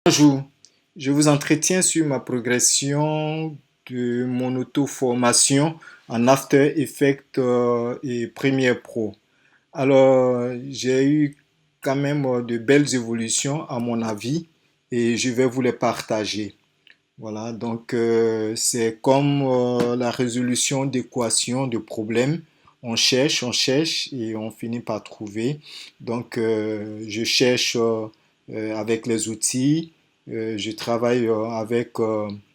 Bonjour, je vous entretiens sur ma progression de mon auto-formation en After Effects et Premiere Pro. Alors, j'ai eu quand même de belles évolutions à mon avis et je vais vous les partager. Voilà, donc c'est comme la résolution d'équations, de problèmes. On cherche et on finit par trouver. Donc, je cherche avec les outils, je travaille avec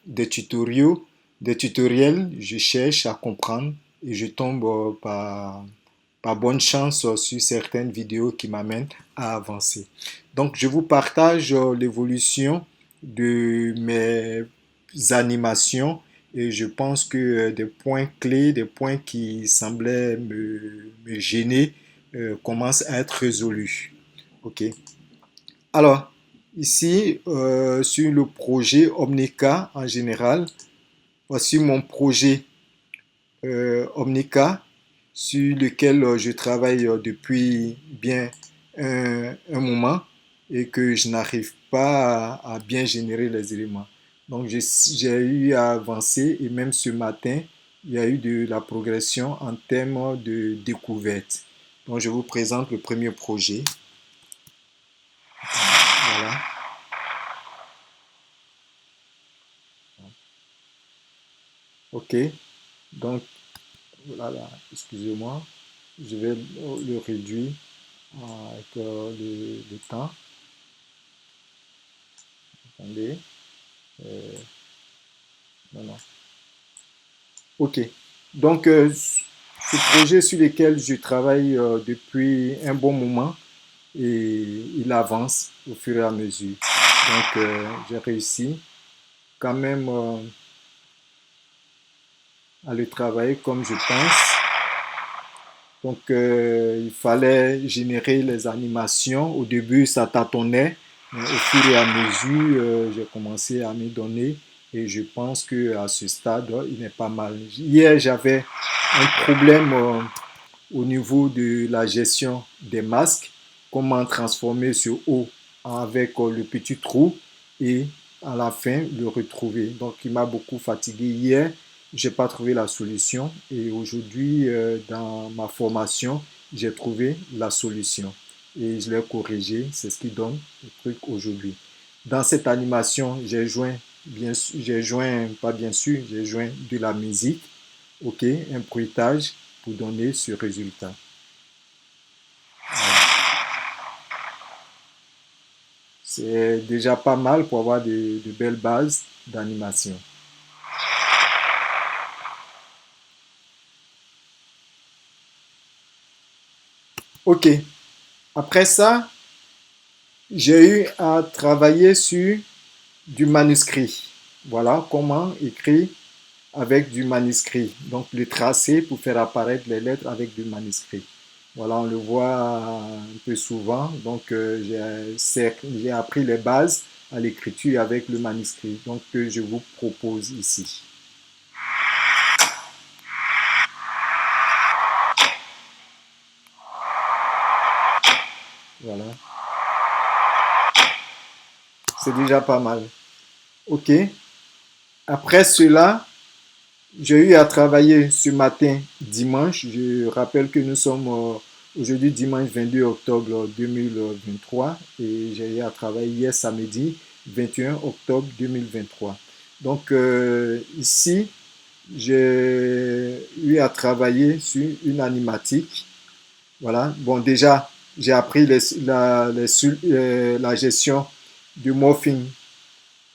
des tutoriels, je cherche à comprendre et je tombe par bonne chance sur certaines vidéos qui m'amènent à avancer. Donc, je vous partage l'évolution de mes animations et je pense que des points clés, des points qui semblaient me gêner commencent à être résolus. Ok. Alors, ici, sur le projet Omnica en général, voici mon projet Omnica sur lequel je travaille depuis bien un moment et que je n'arrive pas à bien générer les éléments. Donc j'ai eu à avancer et même ce matin, il y a eu de la progression en termes de découverte. Donc je vous présente le premier projet. Voilà. OK. Donc voilà, excusez-moi. Je vais le réduire avec le temps. Attendez. Euh, non, non. OK. Donc, ce projet sur lequel je travaille depuis un bon moment et il avance au fur et à mesure. Donc, j'ai réussi quand même à le travailler comme je pense. Donc, il fallait générer les animations. Au début, ça tâtonnait. Mais au fur et à mesure, j'ai commencé à m'y donner. Et je pense qu'à ce stade, il n'est pas mal. Hier, j'avais un problème au niveau de la gestion des masques. Comment transformer ce haut avec le petit trou et à la fin le retrouver. Donc, il m'a beaucoup fatigué hier. J'ai pas trouvé la solution et aujourd'hui dans ma formation j'ai trouvé la solution et je l'ai corrigé, c'est ce qui donne le truc aujourd'hui. Dans cette animation j'ai joint pas bien sûr, j'ai joint de la musique, ok, un bruitage pour donner ce résultat. C'est déjà pas mal pour avoir de belles bases d'animation. Ok, après ça, j'ai eu à travailler sur du manuscrit. Voilà comment écrire avec du manuscrit. Donc le tracé pour faire apparaître les lettres avec du manuscrit. Voilà, on le voit un peu souvent. Donc j'ai appris les bases à l'écriture avec le manuscrit. Donc que je vous propose ici. Voilà, c'est déjà pas mal. Ok. Après cela, j'ai eu à travailler ce matin, dimanche. Je rappelle que nous sommes aujourd'hui dimanche 22 octobre 2023 et j'ai eu à travailler hier samedi 21 octobre 2023. Donc ici, j'ai eu à travailler sur une animatique. Voilà. Bon, déjà, j'ai appris la gestion du morphing.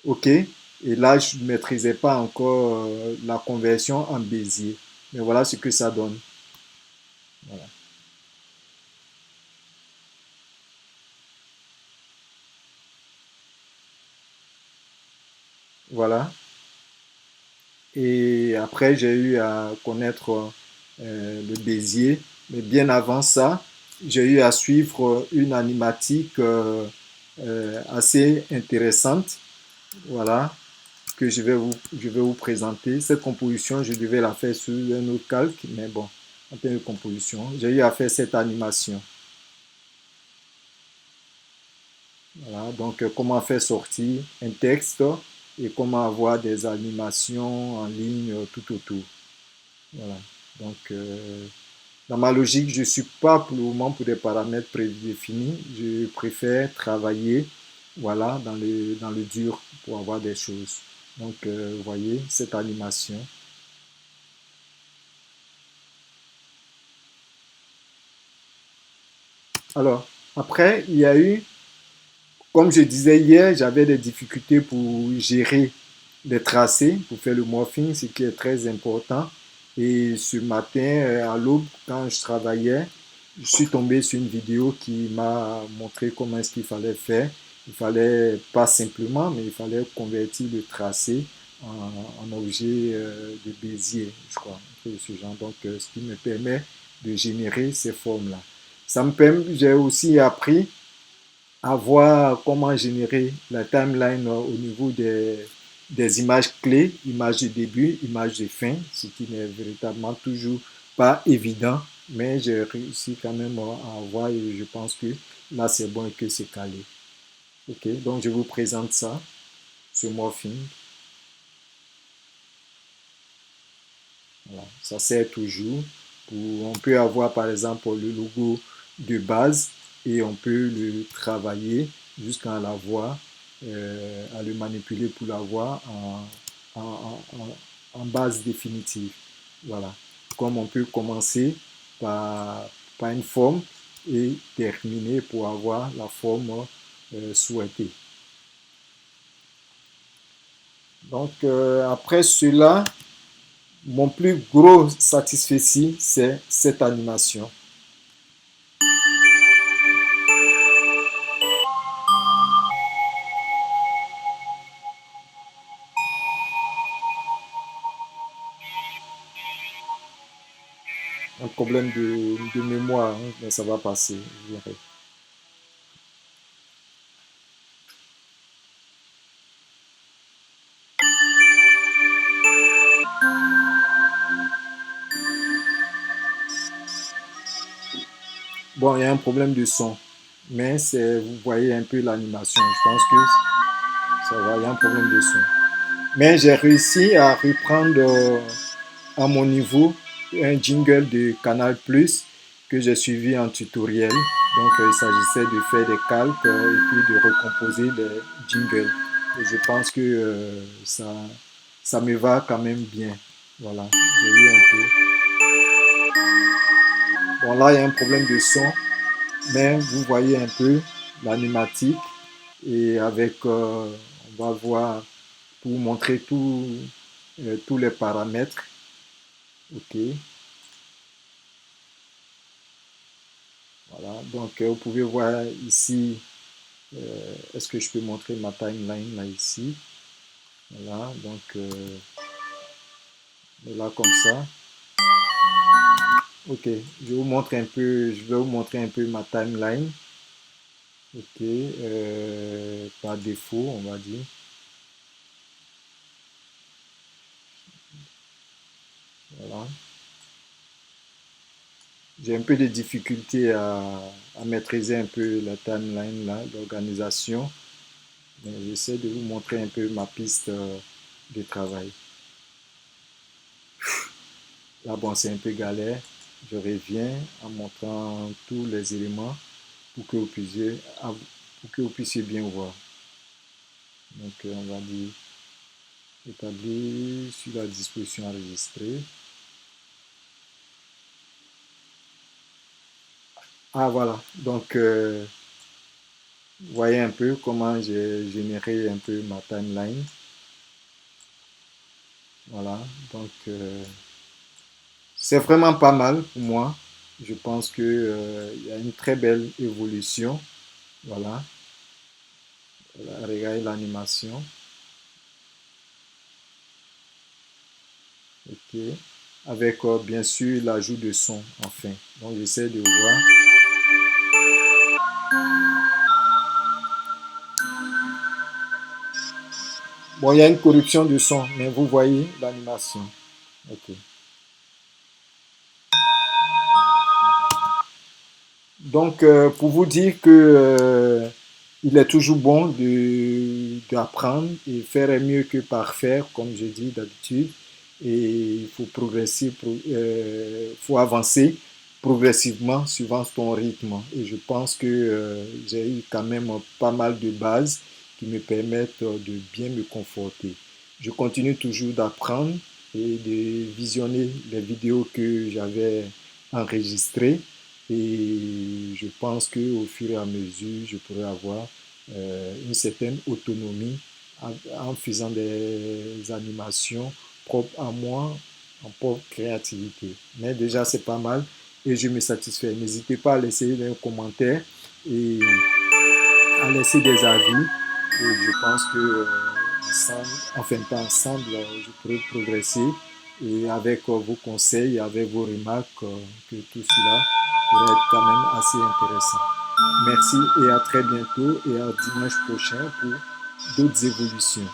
OK. Et là, je ne maîtrisais pas encore la conversion en Bézier. Mais voilà ce que ça donne. Voilà. Voilà. Et après, j'ai eu à connaître le Bézier. Mais bien avant ça, j'ai eu à suivre une animatique assez intéressante. Voilà. Que je vais vous présenter. Cette composition, je devais la faire sur un autre calque. Mais bon, en termes de composition, j'ai eu à faire cette animation. Voilà, donc comment faire sortir un texte et comment avoir des animations en ligne tout autour. Voilà. Donc, dans ma logique, je ne suis pas pour le moment pour des paramètres prédéfinis. Je préfère travailler voilà, dans le dur pour avoir des choses. Donc, vous voyez, cette animation. Alors, après, il y a eu, comme je disais hier, j'avais des difficultés pour gérer les tracés, pour faire le morphing, ce qui est très important. Et ce matin, à l'aube, quand je travaillais, je suis tombé sur une vidéo qui m'a montré comment est-ce qu'il fallait faire. Il fallait pas simplement, mais il fallait convertir le tracé en objet de Bézier, je crois, de ce genre. Donc, ce qui me permet de générer ces formes-là. Ça me permet, j'ai aussi appris à voir comment générer la timeline au niveau des images clés, images de début, images de fin, ce qui n'est véritablement toujours pas évident, mais j'ai réussi quand même à voir et je pense que là c'est bon et que c'est calé. Ok, donc je vous présente ça, ce morphing. Voilà. Ça sert toujours pour, on peut avoir par exemple le logo de base et on peut le travailler jusqu'à l'avoir, à le manipuler pour l'avoir en base définitive. Voilà. Comme on peut commencer par, par une forme et terminer pour avoir la forme souhaitée. Donc après cela, mon plus gros satisfait, c'est cette animation. Un problème de mémoire, hein, mais ça va passer, je dirais. Bon, il y a un problème de son, mais c'est, vous voyez un peu l'animation. Je pense que ça va, il y a un problème de son. Mais j'ai réussi à reprendre à mon niveau un jingle de Canal Plus que j'ai suivi en tutoriel. Donc, il s'agissait de faire des calques et puis de recomposer les jingles. Et je pense que ça me va quand même bien. Voilà, j'ai eu un peu. Bon, là, il y a un problème de son, mais vous voyez un peu l'animatique. Et avec, on va voir pour vous montrer tous les paramètres. OK. Voilà, donc vous pouvez voir ici, est-ce que je peux montrer ma timeline là ici? Voilà, donc là comme ça. Ok, je vais vous montrer un peu ma timeline. Ok, par défaut, on va dire. Voilà. J'ai un peu de difficulté à maîtriser un peu la timeline là, l'organisation, mais j'essaie de vous montrer un peu ma piste de travail. Là, bon, c'est un peu galère. Je reviens en montrant tous les éléments pour que pour que vous puissiez bien voir. Donc, on va dire établir sur la disposition enregistrée. Ah, voilà. Donc, vous voyez un peu comment j'ai généré un peu ma timeline. Voilà. Donc, c'est vraiment pas mal pour moi. Je pense que, il y a une très belle évolution. Voilà. Voilà, regardez l'animation. Ok. Avec bien sûr l'ajout de son, enfin. Donc, j'essaie de voir. Bon, il y a une corruption de son, mais vous voyez l'animation. Ok. Donc, pour vous dire que il est toujours bon d'apprendre et faire est mieux que parfaire, comme je dis d'habitude. Et il faut progresser, faut avancer progressivement suivant ton rythme. Et je pense que j'ai eu quand même pas mal de bases qui me permettent de bien me conforter. Je continue toujours d'apprendre et de visionner les vidéos que j'avais enregistrées. Et je pense qu'au fur et à mesure, je pourrai avoir une certaine autonomie en faisant des animations propres à moi, en propre créativité. Mais déjà, c'est pas mal et je me satisfais. N'hésitez pas à laisser des commentaires et à laisser des avis. Et je pense que ensemble, enfin pas ensemble, je pourrais progresser et avec vos conseils, avec vos remarques, que tout cela pourrait être quand même assez intéressant. Merci et à très bientôt et à dimanche prochain pour d'autres évolutions.